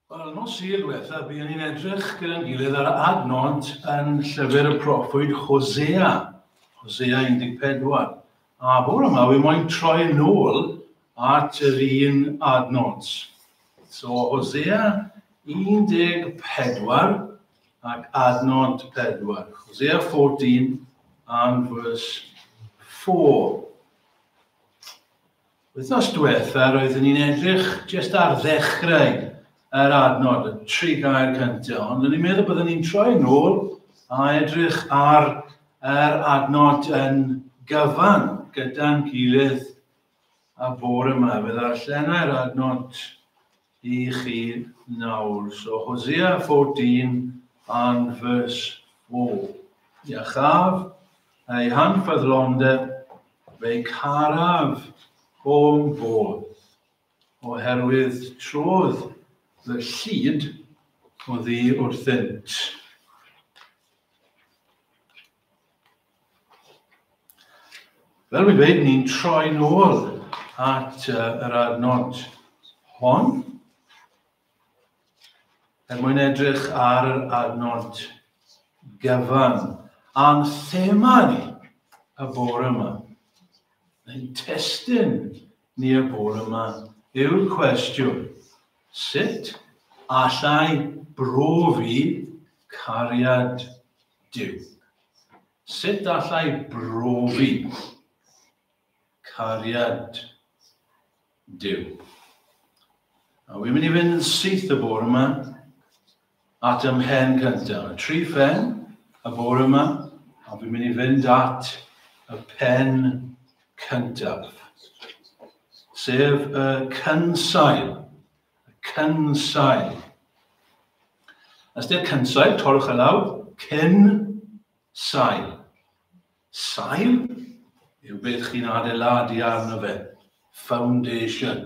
Wel, nos i'r diwetha, buon ni'n edrych gyda'n gilydd ar adnod yn llyfr y proffwyd Hosea. Hosea 14. A bore yma, wy moyn troi yn ôl at yr un adnod. So, Hosea 14 ac adnod 4. Hosea 14 and verse 4. Wythnos diwetha, roeddwn ni'n edrych jyst ar ddechrau yr adnod, y 3 gair cyntaf, ond ni'n meddwl byddwn ni'n troi yn ôl a edrych ar yr adnod yn gyfan gyda'n gilydd a bore yma. Fe ddarllenau'r adnod I chi nawr. So, Hosea 14 and verse 4. Iachaf ei hanffyddlondeb fe'i caraf o'n bodd, oherwydd trodd y llyd o ddi wrthynt. Fel mi dweud, ni'n troi nôl at yr adnod hon, mwyn edrych ar yr adnod gyfan. A'n thema ni y bore yma, neu'n testyn ni y bore yma, yw'r cwestiwn, sut allai brofi cariad Duw? Sut allai brofi cariad Duw? A wy'n mynd I fynd yn syth y bore yma at ymhen cyntaf. 3 phen y bore yma, a wy'n mynd I fynd at y pen cyntaf, sef y cynsail. Cynsail. As di'r cynsail, torwch y law, cyn-sail. Sail yw beth chi'n adeiladu arno fe. Foundation.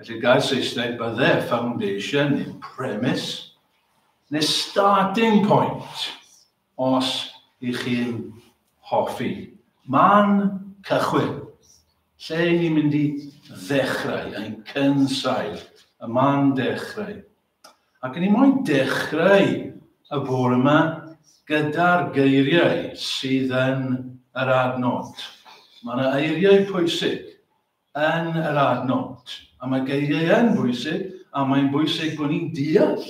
Felly gair Saesneg bydde foundation neu premise neu starting point os I chi'n hoffi. Man cychwyn. Lle ni'n mynd I ddechrau, ein cynsail, y man dechrau. Ac yn I moyn dechrau y bore yma gyda'r geiriau sydd yn yr adnod. Mae yna eiriau pwysig yn yr adnod. A mae geiriau yn bwysig, a mae'n bwysig bod ni'n deall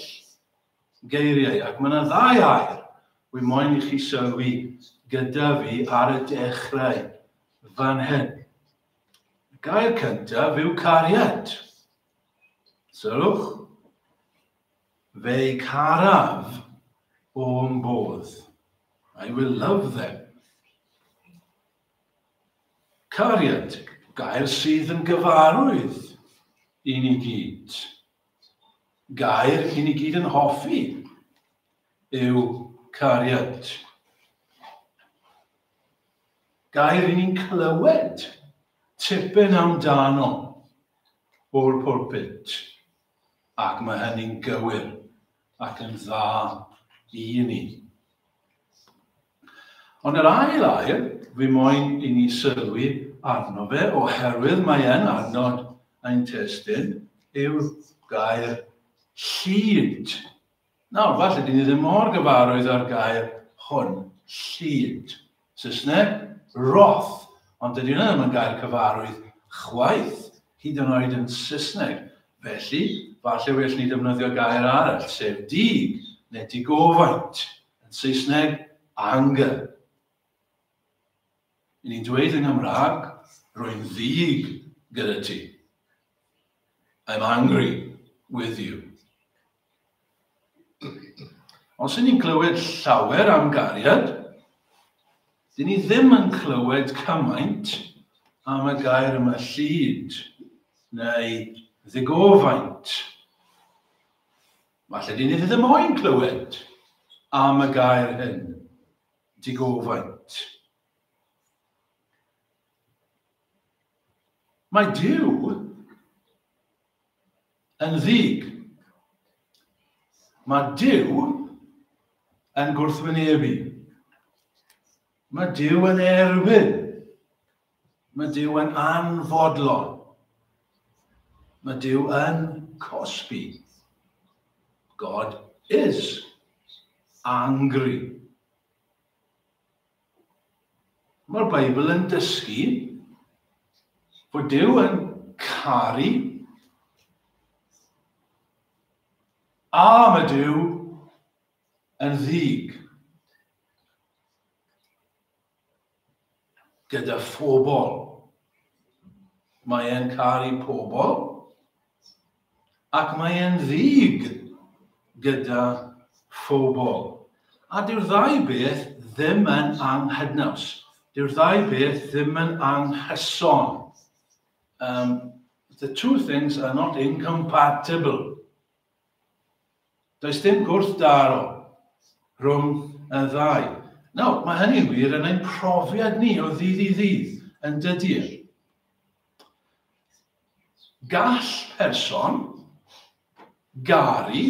geiriau. Ac mae yna 2 air wy'n moyn I chi sylwi gyda fi ar y dechrau fan hyn. Gair cyntaf yw cariad. Sylwch. Fe'i caraf o'n bodd. I will love them. Cariad. Gair sydd yn gyfarwydd I ni gyd. Gair I ni gyd yn hoffi yw cariad. Gair I ni'n clywed tipyn amdano o'r pwlpit. Ac mae hynny'n gywir ac yn dda I ni. Ond yr ail air, fi moyn I ni sylwi arno fe, oherwydd mae yn adnod ein testyn, yw'r gair llyd. Nawr, falle dyn ni ddim mor gyfarwydd ar gair hwn, llyd. Saesneg, wrath. Ond dydy hwnna ddim yn gair cyfarwydd chwaith, hyd yn oed yn Saesneg. Felly, falle well ni defnyddio gair arall, sef dig neu digofaint. Yn Saesneg, anger. I ni'n dweud yng Nghymraeg, rwy'n ddig gyda ti. I'm angry with you. Os ni'n clywed llawer am gariad, dyn ni ddim yn clywed cymaint am y gair yma llyd neu ddigofaint. Falle dyn ni ddim moyn clywed am y gair hyn, digofaint. Mae Duw yn ddig. Mae Duw yn gwrthwynebu. Mae Duw yn erbyn. Mae Duw yn anfodlon. Mae Duw yn Cosby. God is angry. Mae'r Beibl yn dysgu fod Duw yn caru a mae Duw yn ddig gyda phobl. Mae e'n caru pobl ac mae e'n ddig gyda phobl. A dyw'r ddau beth ddim yn anghydnaws. Dyw'r ddau beth ddim yn anghyson. The two things are not incompatible. Does dim gwrthdaro rhwng y ddau. Nawr, mae hynny'n wir yn ein profiad ni o ddydd i ddydd, yn dydi. Gall person garu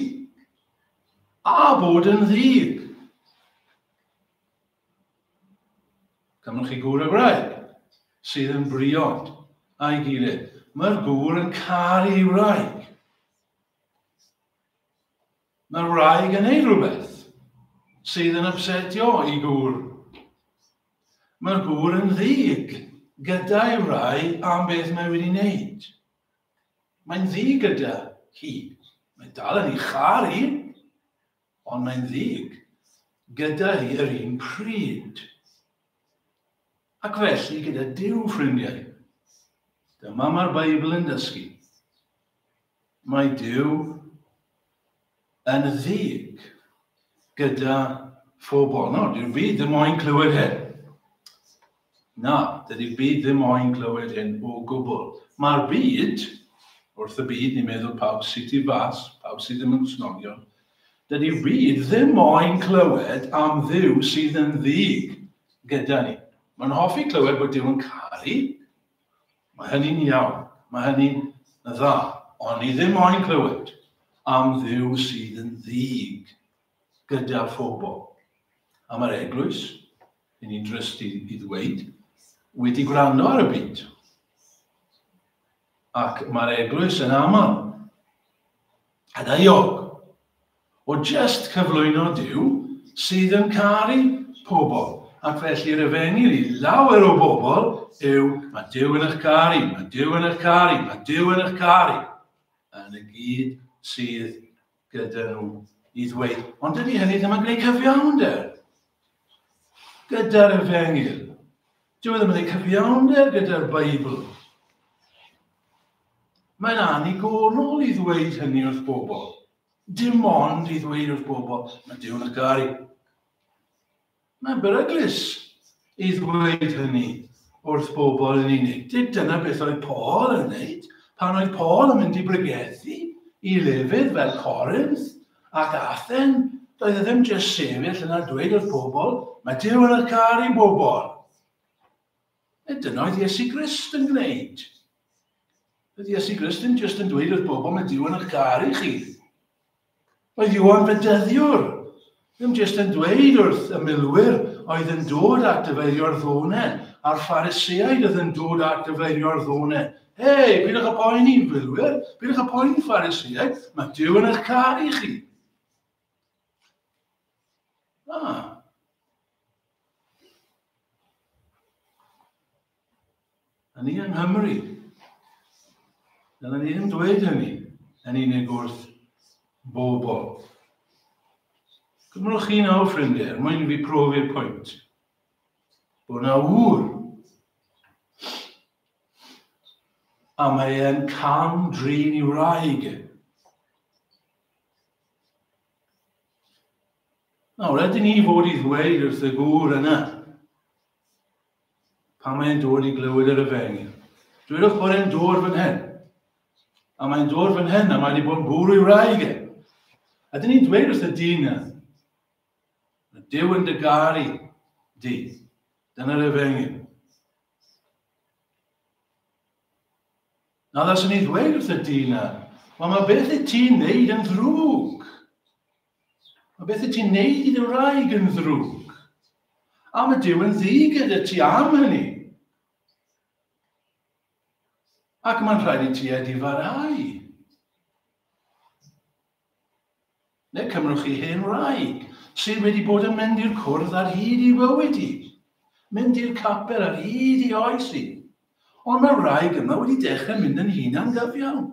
a bod yn ddig. Cymrwch chi gŵr a wraig sydd yn briod a'i gilydd. Mae'r gŵr yn caru wraig. Mae'r wraig yn neud rhywbeth sydd yn upsetio i gŵr. Mae'r gŵr yn ddig gyda'i wraig am beth mae wedi wneud. Mae'n ddig gyda hi. Mae dal yn ei charu, ond mae'n ddig gyda hi yr un pryd. Ac felly gyda Duw, ffrindiau, dyma mae'r Beibl yn dysgu. Mae Duw yn ddig gyda phobl. No, dy'r byd ddim moyn clywed hyn. Na, dydy'r byd ddim moyn clywed hyn o gwbl. Mae'r byd, wrth y byd, ni'n meddwl pawb sydd i fas, pawb sydd ddim yn snogion, dydy'r byd ddim moyn clywed am Dduw sydd yn ddig gyda ni. Mae'n hoffi clywed bod Duw yn caru. Mae hynny'n iawn. Mae hynny'n dda. Ond ni ddim moyn clywed am Dduw sydd yn ddig gyda phobl. A mae'r eglwys, ni'n dryst i ddweud, wedi gwrando ar y byd. Ac mae'r eglwys yn aml a daiog o just cyflwyno Duw sydd yn caru pobl. Ac felly'r efengyl i lawer o bobl yw, mae Duw yn eich caru, mae Duw yn eich caru, mae Duw yn eich caru. Yn y gyd sydd gyda nhw i ddweud. Ond dydy hynny ddim yn gwneud cyfiawnder gyda'r efengyl. Dyw ddim yn gwneud cyfiawnder gyda'r Beibl. Mae'n anigonol i ddweud hynny wrth bobl. Dim ond i ddweud wrth bobl, mae Duw yn eich caru. Mae'n beryglus i ddweud hynny wrth bobl yn unig. Dyna beth oedd Paul yn gwneud pan oedd Paul yn mynd i brygethu i lefydd fel Corinth ac Athen. Doedd e ddim jyst sefyll yna dweud wrth bobl, mae Duw yn eich caru bobl. Dyna oedd Iesu Grist yn gwneud. Oedd Iesu Grist yn jyst yn dweud wrth bobl, mae Duw yn eich caru chi. Oedd Ioan Fedyddiwr ddim jyst yn dweud wrth y milwyr oedd yn dod at dyfeirio'r ddonau, a'r Phariseaid oedd yn dod at dyfeirio'r ddonau. Hei, bydwch y poeni milwyr, bydwch y poeni Phariseaid, mae Duw yn eich caru chi. A ni yng Nghymru, dyna ni ddim dweud hynny yn unig wrth bobl. Gymrwch chi nawr, ffrindiau, mwyn fi profi'r pwynt. Bod na wr. A mae e'n cam drin i wraig. Nawr, ydyn ni fod i ddweud wrth y gŵr yna pan mae'n dod i glywed yr efengyl. Dwedwch bod e'n dod fan hyn. A mae'n dod fan hyn a mae wedi bod yn bwrw i wraig. Ydyn ni'n dweud wrth y dyn yna, Duw yn dy garu di. Dyna'r efengyl. Na ddaswn ni ddweud wrth y dyn yna, wel mae beth y ti'n neud yn ddrwg. Mae beth y ti'n neud i dy wraig yn ddrwg. A mae Duw yn ddig gyda ti am hynny. Ac mae'n rhaid i ti edifarau. Neu cymrwch chi hen wraig sydd wedi bod yn mynd i'r cwrdd ar hyd i fywyd i. Mynd i'r capel ar hyd i oes i. Ond mae'r wraig yma wedi dechrau mynd yn hunan gyfiawn.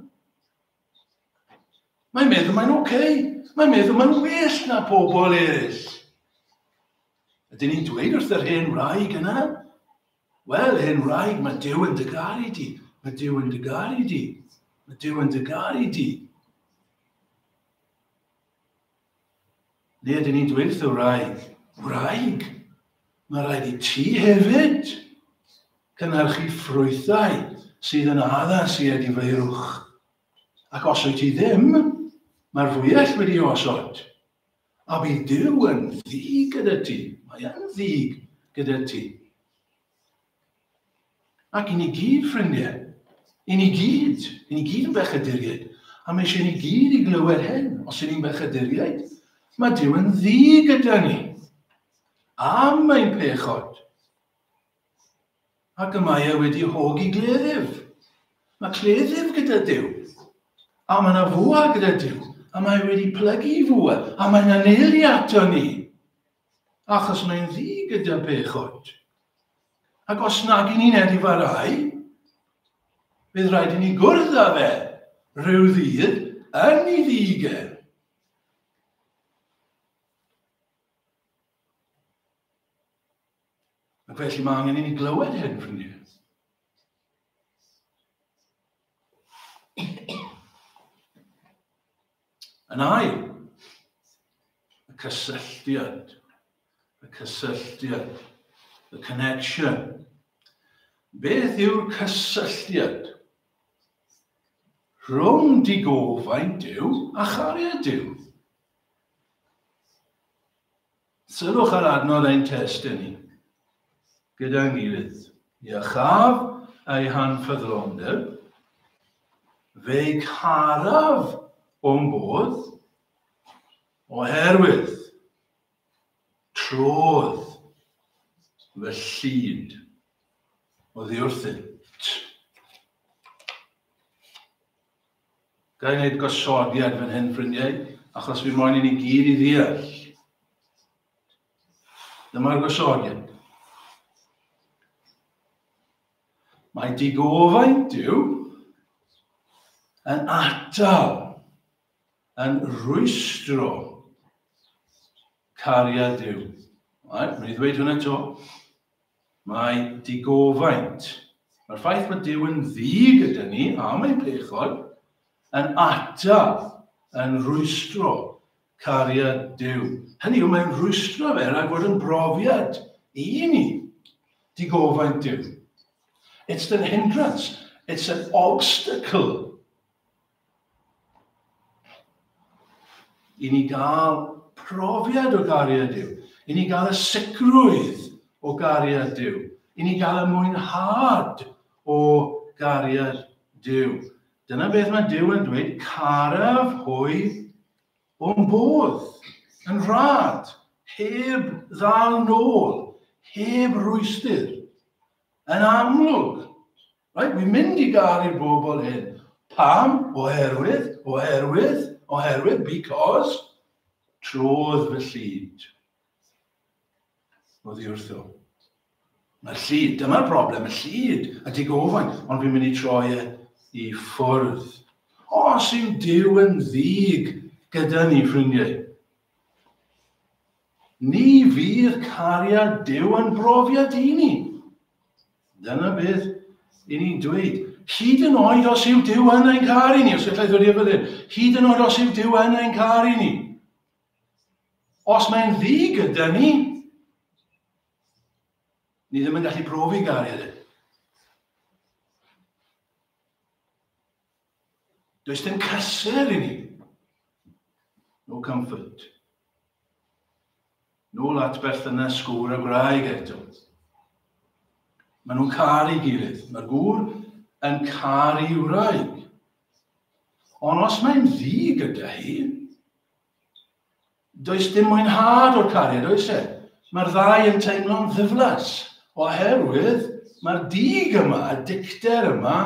Mae'n meddwl mae'n okay. Mae'n meddwl mae'n well na pobl eraill. Ydyn ni'n dweud wrth yr hen wraig yna? Wel, hen wraig, mae Duw yn dy garu di. Mae Duw yn dy garu di. Mae Duw yn dy garu di. Neu ydyn ni'n dweud wrth y wraig? Wraig, mae rhaid i ti hefyd cynhyrchu ffrwythau sydd yn addas i edi feirwch. Ac os wyt ti ddim, mae'r fwyell wedi osod. A bydd Duw yn ddig gyda ti. Mae yn ddig gyda ti. Ac i ni gyd, ffrindiau, i ni gyd yn bechaduriaid, a mae eisiau ni gyd i glywed hyn, os y'n ni'n bechaduriaid, mae Duw yn ddig gyda ni. Am mae'n pechod. Ac y mae wedi hogi gleddyf. Mae cleddyf gyda Duw. A mae yna fwa gyda Duw. A mae wedi plygu fwa. A mae'n anelu ato ni. Achos mae'n ddig gyda pechod. Ac os nag i ni'n edifarau, bydd rhaid i ni gwrdd â fe rhyw ddydd yn ei ddigau. Ac felly mae angen i ni glywed hyn, ffrindiau. Yn ail, y cysylltiad, the connection. Beth yw'r cysylltiad rhwng digofaint Duw a chariad Duw? Sylwch ar adnodd ein testyn ni, gyda'n gilydd. Iachaf ei hanffyddlondeb, fe'i caraf o'n bodd, oherwydd trodd fy llyd o ddiwrthynt. Ga i wneud gosodiad fan hyn, ffrindiau, achos fi moyn i ni gyd i ddeall. Dyma'r gosodiad. Mae digofaint Duw yn atal, yn rwystro cariad Duw. Mae'n i ddweud hwnna to. Mae digofaint. Mae'r ffaith mae Duw yn ddig gyda ni, a mae'n pechod, yn atal, yn rwystro cariad Duw. Hynny yw, mae'n rwystro fe rhag fod yn brofiad i ni. Digofaint Duw. It's an hindrance. It's an obstacle. I ni gael profiad o gariad Duw. I ni gael y sicrwydd o gariad Duw. I ni gael y mwynhad o gariad Duw. Dyna beth mae Duw yn dweud, caraf hwy o'n bodd, yn rhad, heb ddal nôl, heb rwystyr. Yn amlwg. Right? Wi'n mynd i gael i'r bobl hyn. Pam? Oherwydd, because trodd fy llyd. O ddiwrtho. Mae'r llyd, dyma'r broblem, y llyd, a digofaint, ond fi'n mynd i troi i ffwrdd. Os yw Duw yn ddig gyda ni, ffrindiau, ni fydd cariad Duw yn brofiad i ni. Dyna beth i ni'n dweud. Hyd yn oed os yw Duw yn ein caru ni, os ydych chi'n dweud fel hyn, hyd yn oed os yw Duw yn ein caru ni. Os mae'n ddig gyda ni, ni ddim yn gallu profi gariad e. Does dim cysur i ni. No comfort. Nôl at berthynas gŵr a gwraig eto. Maen nhw'n caru gilydd. Mae'r gŵr yn caru wraig. Ond os mae'n ddig gyda hi, does dim mwynhad o'r cariad, oes e? Mae'r ddau yn teimlo'n ddiflas, oherwydd mae'r dig yma, y dicter yma,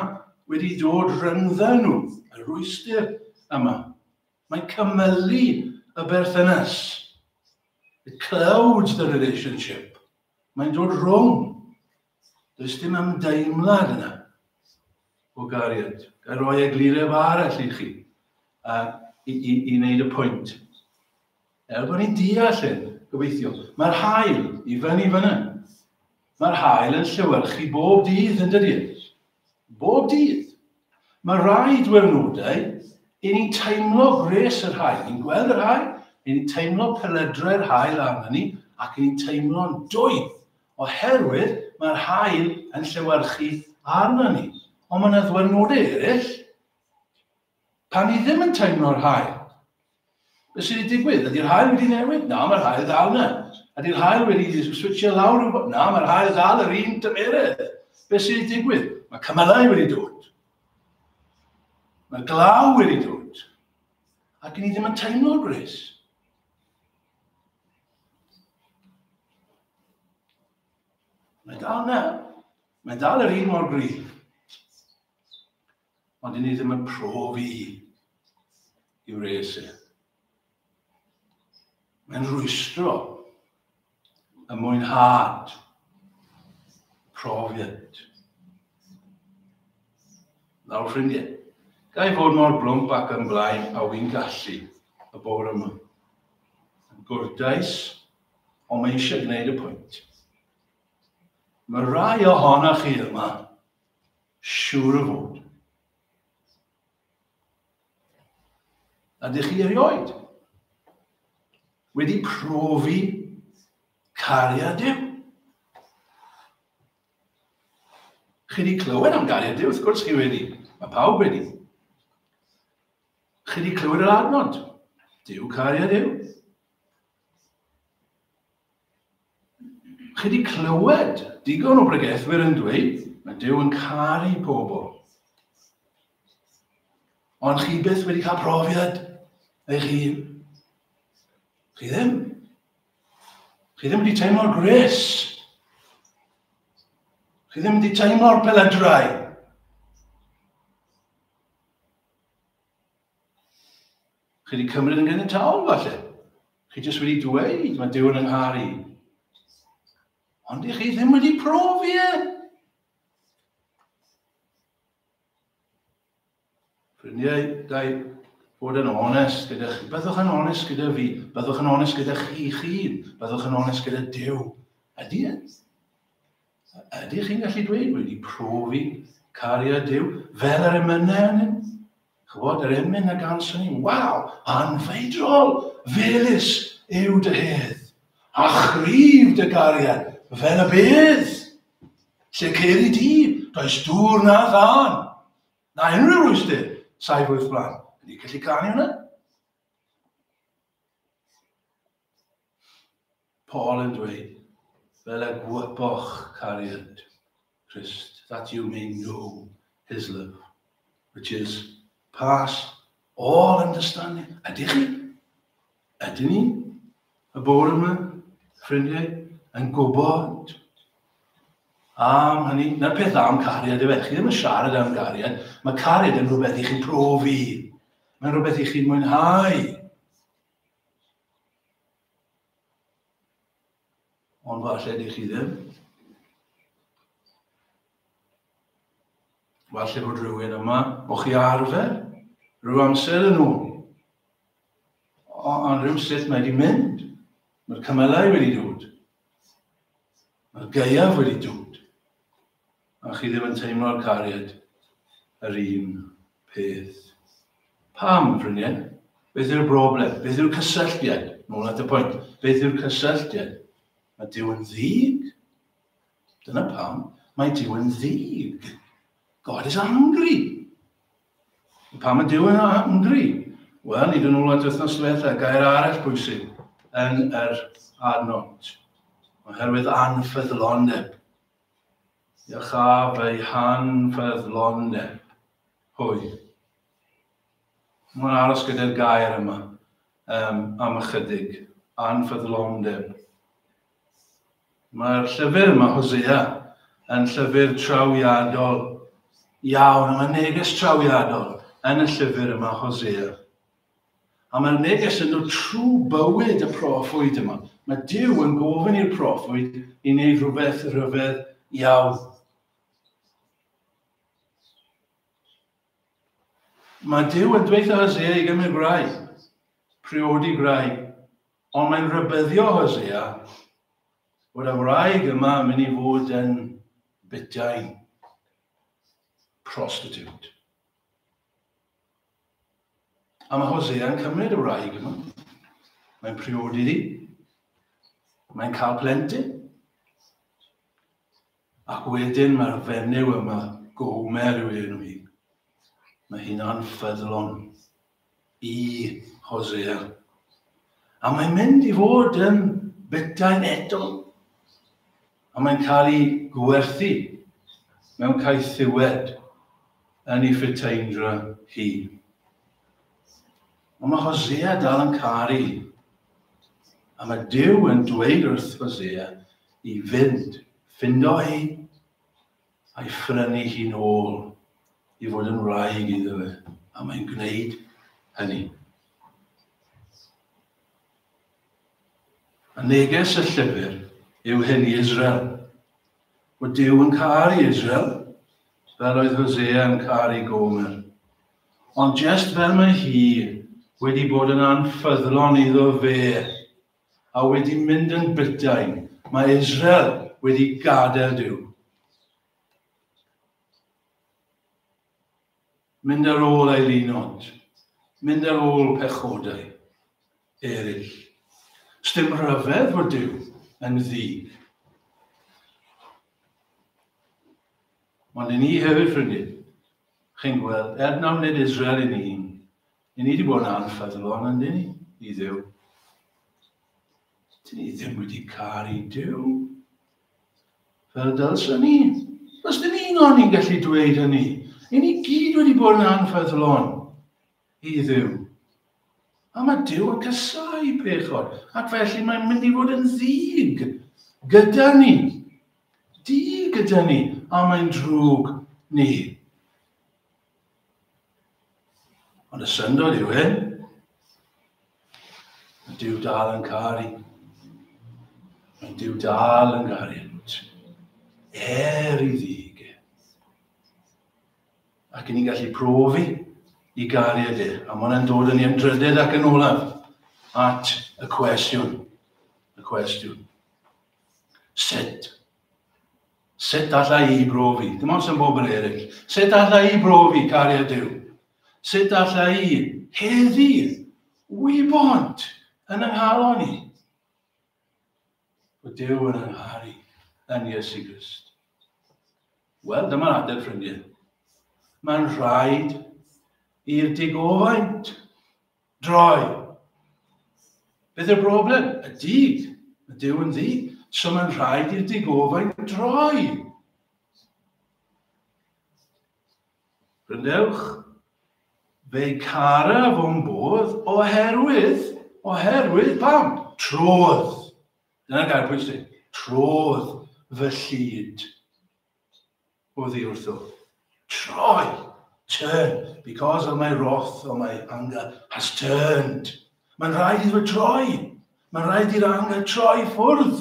wedi dod rhyngdda nhw, y rwystyr yma. Mae'n cymylu y berthynas. It clouds the relationship. Mae'n dod rhwng. Does dim ymdeimlad yna o gariad. Ga roi eglurau arall i chi i wneud y pwynt. Bod ni'n deall hyn, gobeithio. Mae'r hael i fyny. Mae'r hael yn llewyrchu bob dydd yn dydi. Bob dydd. Mae rai diwrnodau i ni'n teimlo gres yr hael. Ni'n gweld yr hael, i ni'n teimlo peledrau'r hael arno ni, ac i ni'n teimlo'n dwydd. Oherwydd mae'r hael yn llewyrchu arno ni. Ond mae yna ddiwrnodau eraill, pan ni ddim yn teimlo'r hael. Be sydd wedi digwydd? Ydy'r hael wedi newid? Na, mae'r hael dal yna. Ydy'r hael wedi switcho lawr? Na, mae'r hael dal yr un tymerydd. Be sydd wedi digwydd? Mae cymylau wedi dod. Mae glaw wedi dod. Ac ni ddim yn teimlo'r gres. Mae dal yna. Mae dal yr un mor gryf. Ond ni ddim yn profi i'w resu. Mae'n rwystro y mwynhad profiad. Nawr ffrindiau, ga i fod mor blwmp ac yn blaen a wy'n gallu y bore yma. Yn gwrtais, ond mae eisiau gwneud y pwynt. Mae rai ohonoch chi yma, siŵr o fod. Ydych chi erioed wedi profi cariad Duw? Chi wedi clywed am gariad Duw? Wrth gwrs chi wedi. Mae pawb wedi. Chi wedi clywed yr adnod? Duw cariad Duw. Chi wedi clywed digon o bregethwyr yn dweud mae Duw yn caru pobl. Ond chi byth wedi cael profiad eich hun. Chi ddim. Chi ddim wedi teimlo'r gres. Chi ddim wedi teimlo'r peledrau. Chi wedi cymryd yn gynnytaol falle. Chi jyst wedi dweud mae Duw yn angharu. Ond chi ddim wedi profi e. Ffrindiau, gai fod yn onest gyda chi. Byddwch yn onest gyda fi. Byddwch yn onest gyda chi hun. Byddwch yn onest gyda Duw. Ydy e? Ydych chi'n gallu dweud wedi profi cariad Duw fel yr emynau yn? Chybod, yr emyn a ganson ni. Waw, anfeidrol, felys yw dy hedd. A chrif dy gariad fel y bedd. Lle ceir i di, does dŵr na ddan. Na unrhyw rwystyr, saif wyth blaen. Ydy gallu canu hwnna? Paul yn dweud, fel y gwyboch cariad Christ, that you may know his love, which is past all understanding. Ydych chi? Ydyn ni? Y bore yma, ffrindiau, yn gwybod am hynny. Na'r peth am cariad yw chi ddim yn siarad am cariad. Mae cariad yn rhywbeth i chi'n profi. Mae'n rhywbeth i chi'n mwynhau. Ond falle ydych chi ddim. Falle bod rhywun yma, o chi arfer, rhyw amser yn ôl. Ond rhyw sut mae wedi mynd. Mae'r cymylau wedi dod. Mae'r gaeaf wedi dod. A chi ddim yn teimlo'r cariad yr un peth. Pam, ffrindiau? Beth yw'r broblem? Beth yw'r cysylltiad? Nôl at y pwynt. Beth yw'r cysylltiad? Mae Duw yn ddig. Dyna pam. Mae Duw yn ddig. God is angry. Pam mae Duw yn angry? Wel, nid yn ôl at wythnos diwethaf, gair arall bwysig yn yr adnod. Oherwydd anffyddlondeb. Iachaf ei hanffyddlondeb. Hwy. Mae'n aros gyda'r gair yma am ychydig. Anffyddlondeb. Mae'r llyfr yma, Hosea, yn llyfr trawiadol iawn. Mae'n neges trawiadol yn y llyfr yma, Hosea. A mae'r neges yn nhw trwy bywyd y proffwyd yma. Mae Duw yn gofyn i'r proffwyd i wneud rhywbeth rhyfedd iawn. Mae Duw yn dweud Hosea i gymryd gwraig, priodi gwraig, ond mae'n rybyddio Hosea bod y wraig yma yn mynd i fod yn bytain, prostitute. A mae Hosea yn cymryd y wraig yma. Mae'n priodi ddi. Mae'n cael plentyn. Ac wedyn mae'r fenyw yma, Gomer yw enw hi. Mae hi'n anffyddlon i Hosea. A mae'n mynd i fod yn bytain eto. A mae'n cael ei gwerthu mewn caethiwed yn ei ffyteindra hi. Ond mae Hosea dal yn caru. A mae Duw yn dweud wrth Hosea i fynd, ffindo hi, a'i phrynu hi nôl i fod yn wraig iddo fe. A mae'n gwneud hynny. A neges y llyfr yw hyn i Israel. Bod Duw yn caru Israel, fel oedd Hosea yn caru Gomer. Ond just fel mae hi wedi bod yn anffyddlon iddo fe, a wedi mynd yn bytain, mae Israel wedi gadael Duw. Mynd ar ôl ei linod, mynd ar ôl pechodau eraill. Sdim rhyfedd fod Duw yn ddig. Ond i ni hefyd, ffrindiau, chi'n gweld, nawr nid Israel i ni wedi bod yn anffyddlon yn dyn ni, i Dduw. Dyn ni ddim wedi caru Duw. Fel dylsyn ni. Os dim un o'n ni'n gallu dweud hynny, i ni gyd wedi bod yn anffyddlon i Dduw. A mae Duw yn casau pechod, ac felly mae'n mynd i fod yn ddig gyda ni. Dig gyda ni, a mae'n drwg ni. Ond y syndod yw hyn, mae Duw dal yn caru. Mae Duw dal yn caru. I ddig. Ac ni'n gallu profi i gariad e. A mae hwnna'n dod yn ei ymdrydedd ac yn olaf at y cwestiwn. Y cwestiwn. Sut? Sut allai i brofi? Dim ond sy'n bobl eraill. Sut allai i brofi cariad Duw? Sut allai i heddi wybod yn ynghalon ni? Bod Duw yn yngharu yn Iesu Grist. Wel, dyma'r adeg, ffrindiau. Mae'n rhaid i'r digofaint droi. Beth yw'r broblem? Y dig. Mae Duw yn ddig. So mae'n rhaid i'r digofaint droi. Rydewch, fe caraf o'n bodd oherwydd pam? Trodd. Dyna'r gair pwysig. Trodd fy llyd. Oedd hi wrtho. Troi. Turn. Because of my wrath or my anger has turned. Mae'n rhaid iddo troi. Mae'n rhaid i'r anger troi ffwrdd.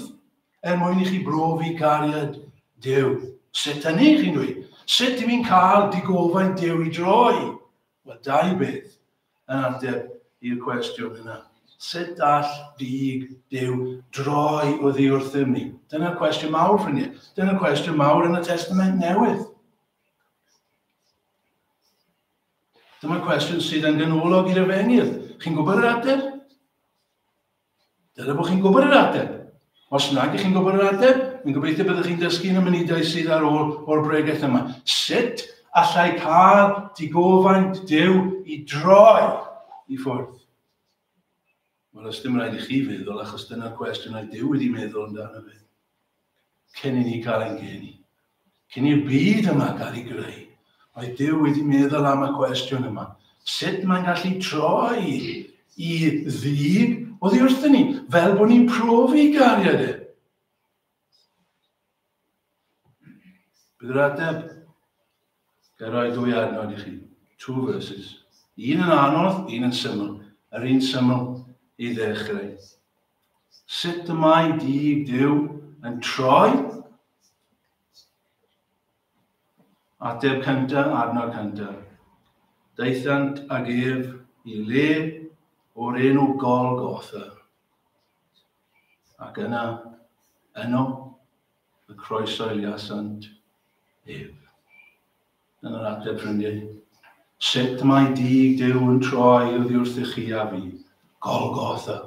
Mwyn i chi brofi cariad Duw. Sut hynny chi'n dweud? Sut i mi'n cael digofaint Duw i droi? Wel, dau beth yn ateb i'r cwestiwn yna. Sut all dig Duw droi oddi wrthym ni? Dyna'r cwestiwn mawr, ffrindiau. Dyna'r cwestiwn mawr yn y Testament Newydd. Dyma'r cwestiwn sydd yn ganolog i'r Efengyl. Chi'n gwybod yr ateb? Dyna bod chi'n gwybod yr ateb. Os nag chi'n gwybod yr ateb, mi'n gobeithio byddwch chi'n dysgu yn y munudau sydd ar ôl o'r bregaeth yma. Sut allai cael digofaint Duw i droi i ffwrdd? Wel, os dim rhaid i chi feddwl, achos dyna'r cwestiwn oedd Duw wedi meddwl amdano fe. Cyn i ni cael ein geni. Cyn i'r byd yma cael ei greu. Oedd Duw wedi meddwl am y cwestiwn yma. Sut mae'n gallu troi i ddig oddi wrthyn ni, fel bod ni'n profi gariad e. Bydd yr ateb, gael rhoi dwy adnod i chi. 2 verses. Un yn anodd, un yn syml. yr un syml I ddechrau. Sut y mae dig Duw yn troi? Ateb cynta, adnod cynta. Daethant ag ef I le o'r enw Golgotha. Ac yno, y croeso'i liasant ef. Dyna'r ateb ffrindiau. Sut mae dig Duw yn troi oddi wrth I chi a fi? Golgotha.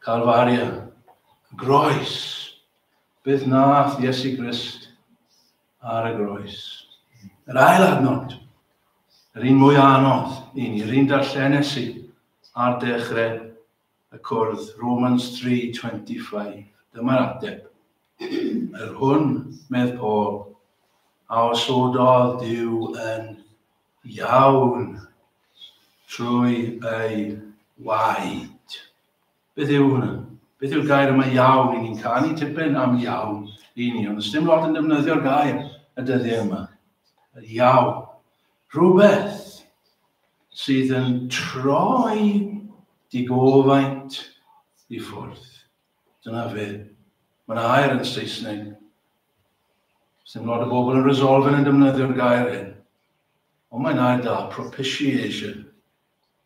Calfaria. Groes. Beth nath Iesu Grist ar y groes. Yr ail adnod. Yr un mwy anodd I ni. Yr un darllenes I ar dechrau y cwrdd. Romans 3:25. Dyma'r ateb. Yr hwn, medd Paul, a osododd Duw yn iawn trwy ei waed. Beth yw hwnna? Beth yw'r gair yma iawn I ni'n canu tipyn am iawn I ni, ond ysdim lot yn defnyddio'r gair y dyddiau yma. Iawn. Rhywbeth sydd yn troi digofaint I ffwrdd. Dyna fe. Mae'n air yn Saesneg. Ysdim lot o bobl yn resolven yn defnyddio'r gair hyn. Ond mae'n air da, propitiation.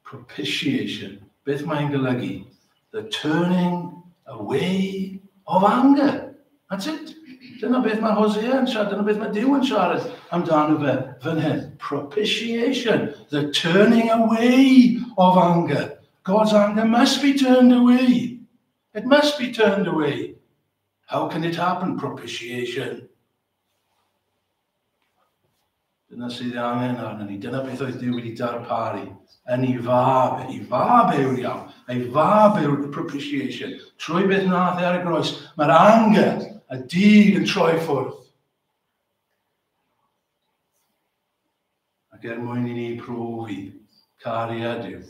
Propitiation. Beth mae'n golygu? The turning away of anger. That's it. Dyna beth mae Hosea yn siarad, dyna beth mae Duw yn siarad amdano fe fan hyn. Propitiation. The turning away of anger. God's anger must be turned away. It must be turned away. How can it happen? Propitiation. Dyna sydd angen arno ni. Dyna beth oedd Duw wedi darparu. Yn ei fab. Ei fab yw'r iawn. Ei fab yw'r propitiation. Trwy beth nath ar y groes. Mae'r anger, y dig yn troi ffwrdd. Ac mwyn I ni profi cariad Duw.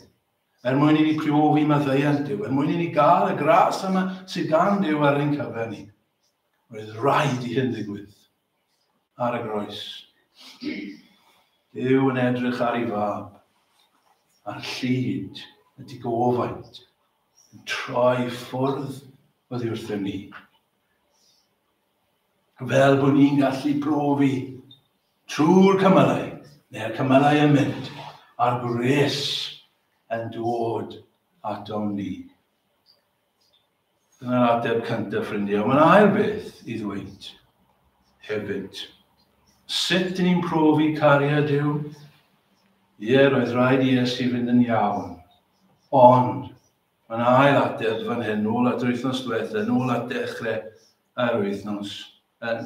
Mwyn I ni profi maddeuant Duw. Mwyn I ni gael y gras yma sydd gan Duw ar ein cyfer ni. Roedd rhaid I hyn ddigwydd ar y groes. Duw yn edrych ar ei fab, a'r llyd, y digofaint, yn troi ffwrdd oddi wrthyn ni. Fel bod ni'n gallu profi trwy'r cymylau, neu'r cymylau yn mynd, a'r gres yn dod atom ni. Dyna'r ateb cyntaf, ffrindiau. Mae'n ail beth I ddweud hefyd. Sut dyn ni'n profi cariad Duw? Ie, roedd rhaid I Iesu fynd yn iawn. Ond, mae'n ail ateb fan hyn, nôl at yr wythnos diwethaf, nôl at dechrau yr wythnos,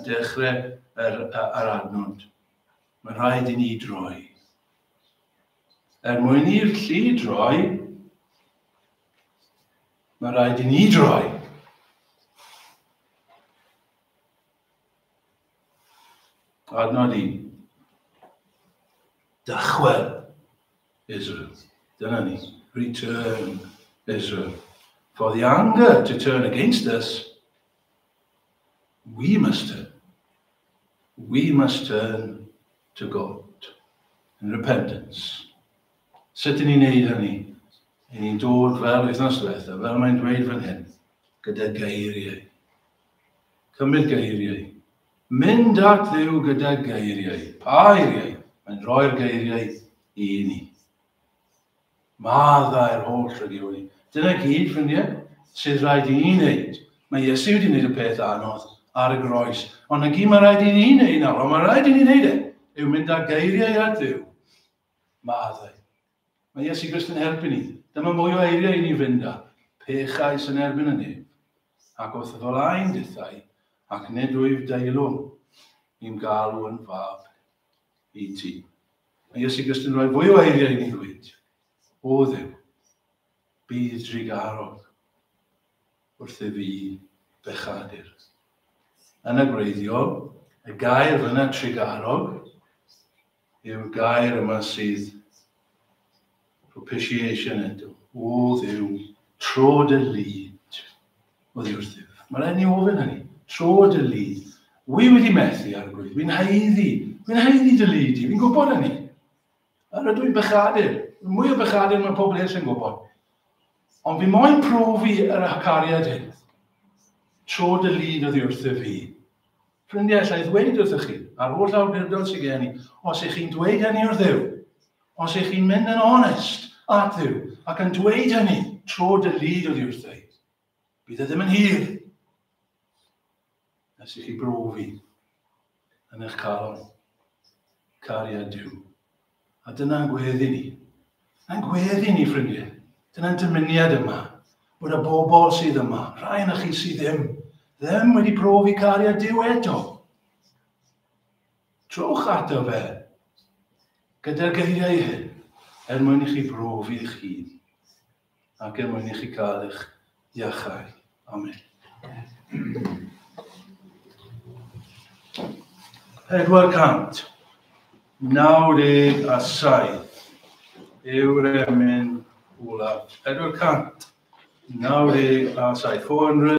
dechrau yr adnod. Mae'n rhaid I ni droi. Mwyn i'r llu droi, mae'n rhaid I ni droi. Adnod 1. Dychwel Israel. Dyna ni. Return Israel. For the anger to turn against us, we must turn. We must turn to God in repentance. Sut ni'n neud hynny? Ni'n dod fel wythnos diwethaf, fel mae'n dweud fan hyn, gyda geiriau. Cymryd geiriau. Mynd at Dduw gyda geiriau. Pa eiriau? Mae'n rhoi'r geiriau I ni. Maddau'r holl rydw ni. Dyna gyd, ffrindiau, sydd rhaid I ni wneud. Mae Iesu wedi wneud y peth anodd ar y groes. Ond na gyd mae rhaid I ni wneud nawr, ond mae rhaid I ni wneud yw mynd â geiriau at Dduw. Maddau. Mae Iesu Grist yn helpu ni. Dyma mwy o eiriau I ni fynd â. Pechais yn erbyn y neb. Ac wrth fel ein dithau, ac nid wyf deilwng i'n galw yn fab I ti. Mae Iesu Grist yn rhoi fwy o eiriau I ni ddweud. O Dduw, bydd trigarog wrth I fi bechadur. Yn y gwreiddiol, y gair fyna trigarog yw'r gair yma sydd propitiation eto. O Dduw, tro dy lyd o ddiwrthyf. Mae'n rhaid ni ofyn hynny. Tro dy lyd. Wi wedi methu ar y gwydd. Fi'n haeddu dy lyd I. Fi'n gwybod hynny. Ar ydw i'n bechadur. Mwy o bechadyn mae pobl eraill yn gwybod. Ond fi moyn profi yr cariad hyn. Tro dy lyd oddi wrtho fi. Ffrindiau, allai ddweud wrthych chi, ar ôl awdurdod sy'n gen i, os ych chi'n dweud hynny o'r Dduw, os ych chi'n mynd yn onest at Dduw, ac yn dweud hynny tro dy lyd oddi wrtho fi, bydd e ddim yn hir. Nes i chi brofi yn eich calon, cariad Duw. A dyna'n gweddi ni. Yn gweddi ni, ffrindiau. Dyna'n dymuniad yma, bod y bobl sydd yma, rhai yna chi sydd ddim wedi profi cariad Duw eto. Trowch ato fe, gyda'r geiriau hyn, mwyn i chi brofi eich hun, ac mwyn i chi cael eich iachau. Amen. 497 yw'r emyn olaf. 497. 400.